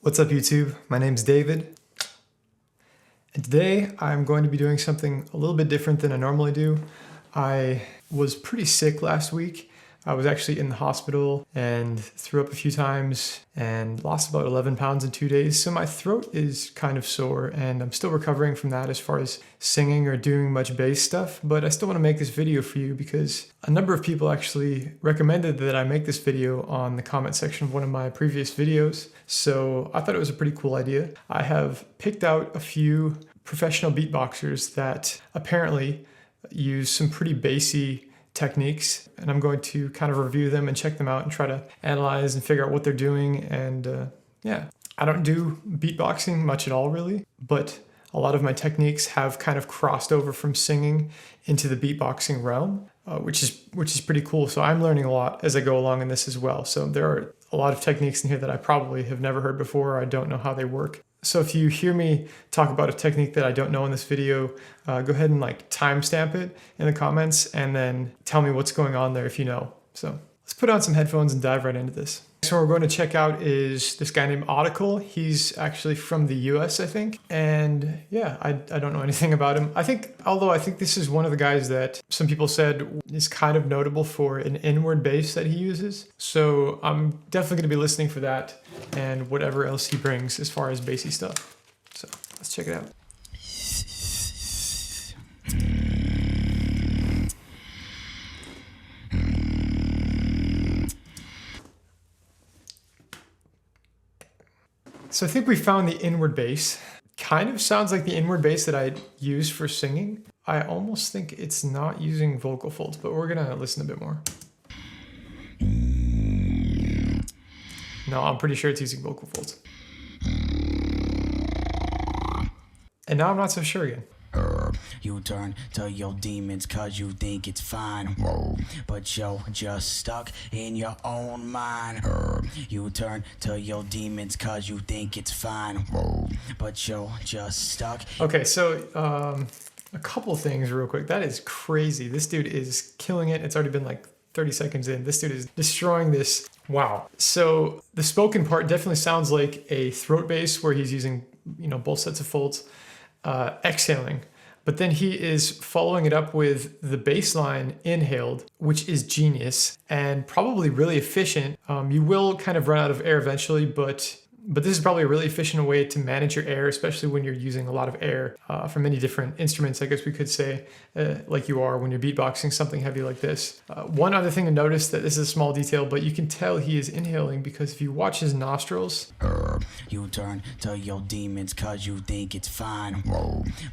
What's up YouTube? My name's David. And today I'm going to be doing something a little bit different than I normally do. I was pretty sick last week. I was actually in the hospital and threw up a few times and lost about 11 pounds in 2 days. So my throat is kind of sore and I'm still recovering from that as far as singing or doing much bass stuff. But I still want to make this video for you because a number of people actually recommended that I make this video on the comment section of one of my previous videos. So I thought it was a pretty cool idea. I have picked out a few professional beatboxers that apparently use some pretty bassy techniques, and I'm going to kind of review them and check them out and try to analyze and figure out what they're doing. And yeah, I don't do beatboxing much at all really, but a lot of my techniques have kind of crossed over from singing into the beatboxing realm, which is pretty cool. So I'm learning a lot as I go along in this as well. So there are a lot of techniques in here that I probably have never heard before, or I don't know how they work. So if you hear me talk about a technique that I don't know in this video, go ahead and like timestamp it in the comments and then tell me what's going on there if you know. So let's put on some headphones and dive right into this. Next one we're going to check out is this guy named Audical. He's actually from the US, I think. And yeah, I don't know anything about him. I think this is one of the guys that some people said is kind of notable for an inward bass that he uses. So I'm definitely going to be listening for that and whatever else he brings as far as bassy stuff. So let's check it out. So I think we found the inward bass. Kind of sounds like the inward bass that I use for singing. I almost think it's not using vocal folds, but we're gonna listen a bit more. No, I'm pretty sure it's using vocal folds. And now I'm not so sure again. You turn to your demons cause you think it's fine, but you're just stuck in your own mind. You turn to your demons cause you think it's fine, but you're just stuck. Okay, so a couple things real quick. That is crazy. This dude is killing it. It's already been like 30 seconds in. This dude is destroying this. Wow. So the spoken part definitely sounds like a throat bass where he's using, both sets of folds, exhaling. But then he is following it up with the bass line inhaled, which is genius and probably really efficient. You will kind of run out of air eventually, but this is probably a really efficient way to manage your air, especially when you're using a lot of air from many different instruments, I guess we could say, like you are when you're beatboxing something heavy like this. One other thing to notice, that this is a small detail, but you can tell he is inhaling because if you watch his nostrils. You turn to your demons cause you think it's fine,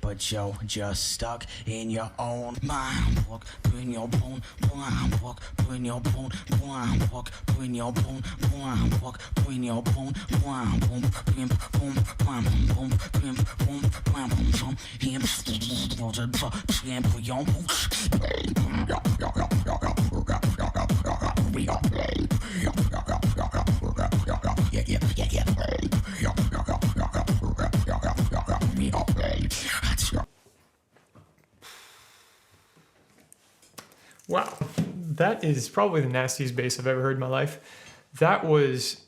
but you're just stuck in your own mind. Walk, bring your bone, walk, bring your bone, walk, bring your bone, walk, bring your bone, Wow, that is probably the nastiest bass I've ever heard in my life. That was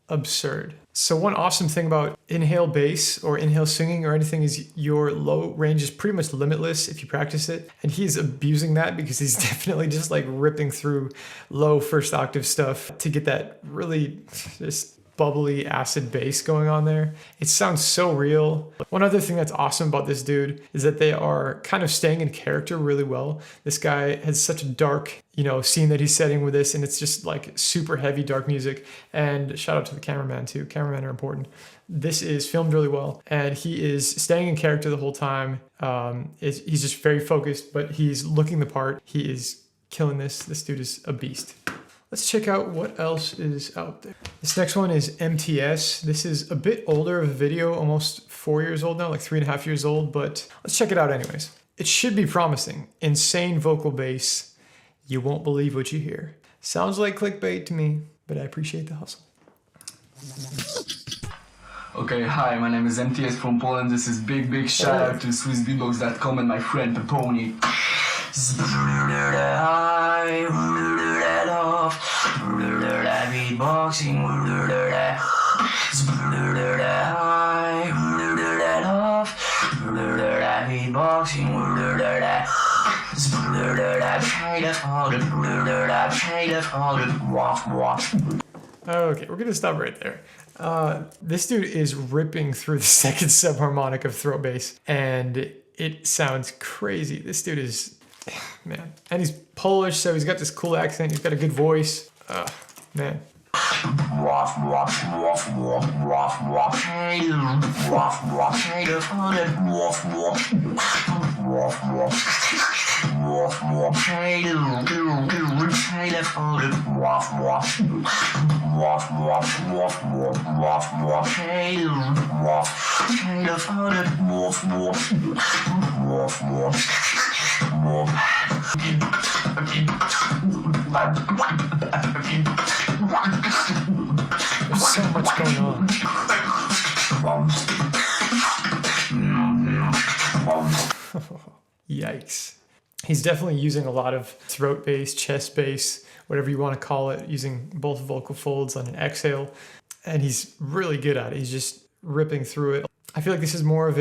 absurd. So one awesome thing about inhale bass or inhale singing or anything is your low range is pretty much limitless if you practice it. And he's abusing that because he's definitely just like ripping through low first octave stuff to get that really just bubbly acid bass going on there. It sounds so real. One other thing that's awesome about this dude is that they are kind of staying in character really well. This guy has such a dark, scene that he's setting with this, and it's just like super heavy dark music. And shout out to the cameraman too. Cameramen are important. This is filmed really well, and he is staying in character the whole time. He's just very focused, but he's looking the part. He is killing this. This dude is a beast. Let's check out what else is out there. This next one is MTS. This is a bit older of a video, almost 4 years old now, like 3.5 years old, but let's check it out anyways. It should be promising. Insane vocal bass. You won't believe what you hear. Sounds like clickbait to me, but I appreciate the hustle. Okay, hi, my name is MTS from Poland. This is big shout out to SwissBeatbox.com and my friend Peponi. Beatboxing. Okay, we're gonna stop right there. This dude is ripping through the second subharmonic of throat bass, and it sounds crazy. This dude is, man. And he's Polish, so he's got this cool accent. He's got a good voice. Man. There's so much going on. Yikes. He's definitely using a lot of throat bass, chest bass, whatever you want to call it, using both vocal folds on an exhale. And he's really good at it. He's just ripping through it. I feel like this is more of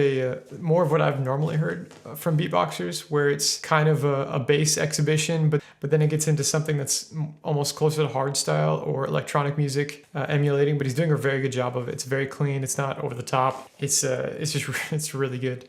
what I've normally heard from beatboxers, where it's kind of a bass exhibition, but then it gets into something that's almost closer to hardstyle or electronic music emulating. But he's doing a very good job of it. It's very clean. It's not over the top. It's really good.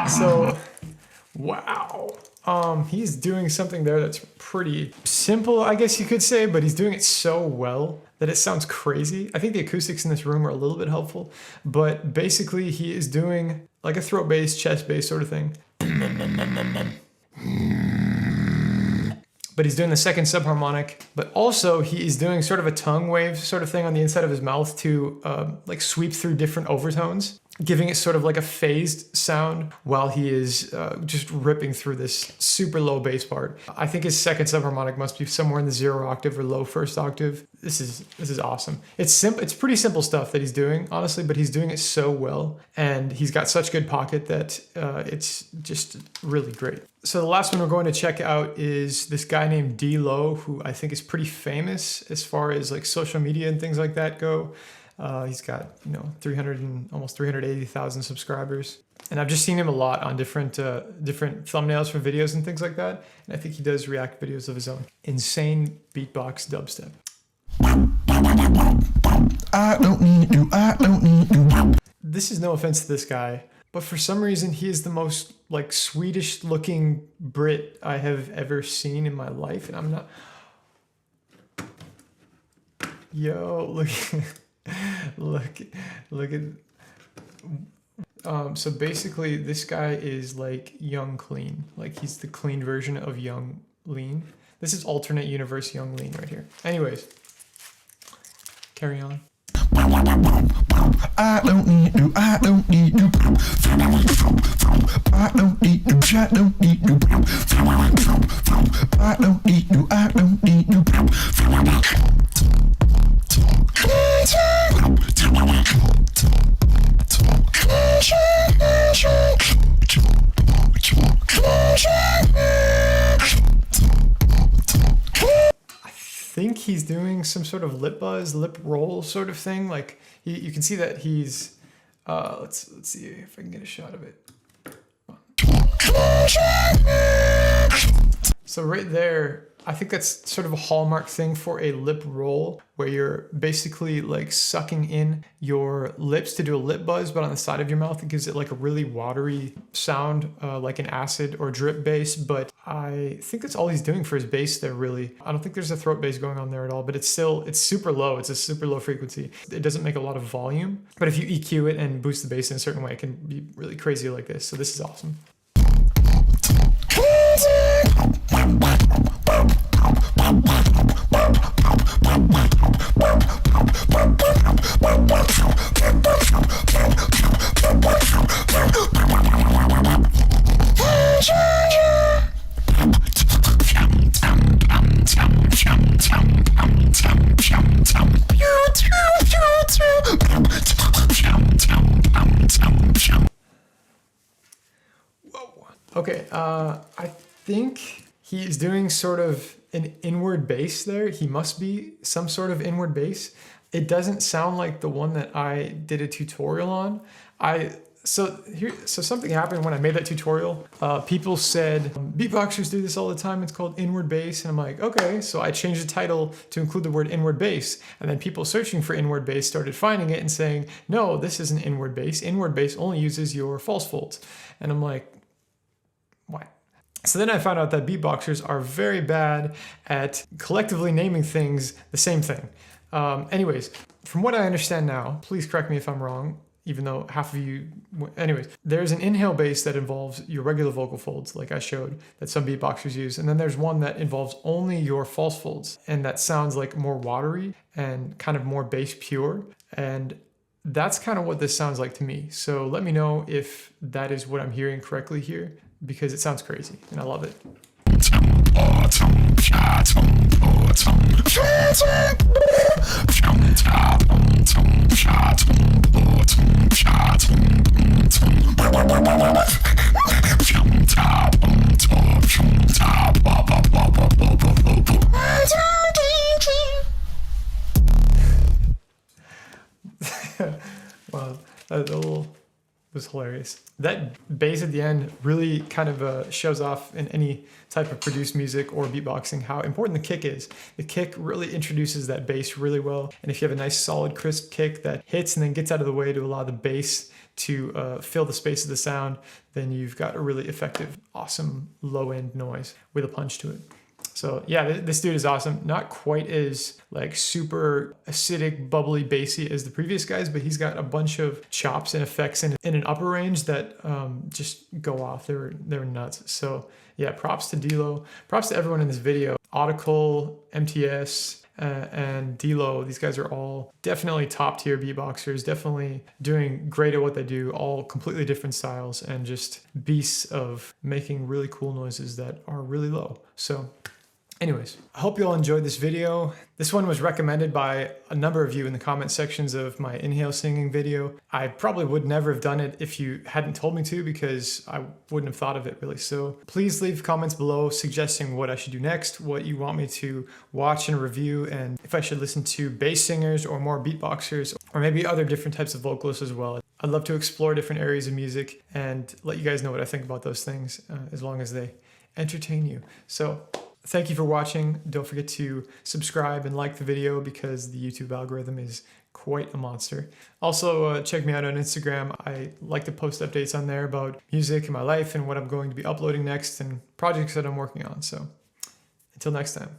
So, wow. He's doing something there that's pretty simple, I guess you could say, but he's doing it so well that it sounds crazy. I think the acoustics in this room are a little bit helpful, but basically he is doing like a throat bass, chest bass sort of thing. But he's doing the second subharmonic, but also he is doing sort of a tongue wave sort of thing on the inside of his mouth to like sweep through different overtones, giving it sort of like a phased sound while he is just ripping through this super low bass part. I think his second subharmonic must be somewhere in the 0 octave or low first octave. This is awesome. It's pretty simple stuff that he's doing, honestly, but he's doing it so well, and he's got such good pocket that it's just really great. So the last one we're going to check out is this guy named DLow, who I think is pretty famous as far as like social media and things like that go. He's got, almost 380,000 subscribers. And I've just seen him a lot on different thumbnails for videos and things like that. And I think he does react videos of his own. Insane beatbox dubstep. I don't need you. This is no offense to this guy, but for some reason he is the most like Swedish looking Brit I have ever seen in my life. And I'm not... Yo, look... look at so basically this guy is like Young Clean, like he's the clean version of Young Lean. This is alternate universe Young Lean right here. Anyways, carry on. I don't need you, I don't need you. I don't need you, I don't need you. I don't need you, I don't need you. I think he's doing some sort of lip buzz, lip roll sort of thing. Like you can see that he's let's see if I can get a shot of it. So right there, I think that's sort of a hallmark thing for a lip roll, where you're basically like sucking in your lips to do a lip buzz, but on the side of your mouth, it gives it like a really watery sound, like an acid or drip bass. But I think that's all he's doing for his bass there, really. I don't think there's a throat bass going on there at all, but it's super low. It's a super low frequency. It doesn't make a lot of volume, but if you EQ it and boost the bass in a certain way, it can be really crazy like this. So this is awesome. Okay, I think he's doing sort of an inward bass there. He must be some sort of inward bass. It doesn't sound like the one that I did a tutorial on. So something happened when I made that tutorial. People said, beatboxers do this all the time. It's called inward bass. And I'm like, okay. So I changed the title to include the word inward bass. And then people searching for inward bass started finding it and saying, no, this isn't inward bass. Inward bass only uses your false folds. And I'm like, why? So then I found out that beatboxers are very bad at collectively naming things the same thing. Anyways, from what I understand now, please correct me if I'm wrong, even though half of you, anyways, there's an inhale bass that involves your regular vocal folds, like I showed, that some beatboxers use. And then there's one that involves only your false folds. And that sounds like more watery and kind of more bass pure. And that's kind of what this sounds like to me. So let me know if that is what I'm hearing correctly here, because it sounds crazy and I love it. Wow, that was hilarious. That bass at the end really kind of shows off in any type of produced music or beatboxing how important the kick is. The kick really introduces that bass really well. And if you have a nice solid crisp kick that hits and then gets out of the way to allow the bass to fill the space of the sound, then you've got a really effective, awesome low end noise with a punch to it. So yeah, this dude is awesome. Not quite as like super acidic, bubbly, bassy as the previous guys, but he's got a bunch of chops and effects in an upper range that just go off. They were nuts. So yeah, props to DLow. Props to everyone in this video. Audical, MTS, and DLow. These guys are all definitely top tier beatboxers, definitely doing great at what they do, all completely different styles and just beasts of making really cool noises that are really low. So anyways, I hope you all enjoyed this video. This one was recommended by a number of you in the comment sections of my inhale singing video. I probably would never have done it if you hadn't told me to, because I wouldn't have thought of it really. So please leave comments below suggesting what I should do next, what you want me to watch and review, and if I should listen to bass singers or more beatboxers, or maybe other different types of vocalists as well. I'd love to explore different areas of music and let you guys know what I think about those things, as long as they entertain you. So thank you for watching. Don't forget to subscribe and like the video, because the YouTube algorithm is quite a monster. Also, check me out on Instagram. I like to post updates on there about music and my life and what I'm going to be uploading next and projects that I'm working on. So until next time.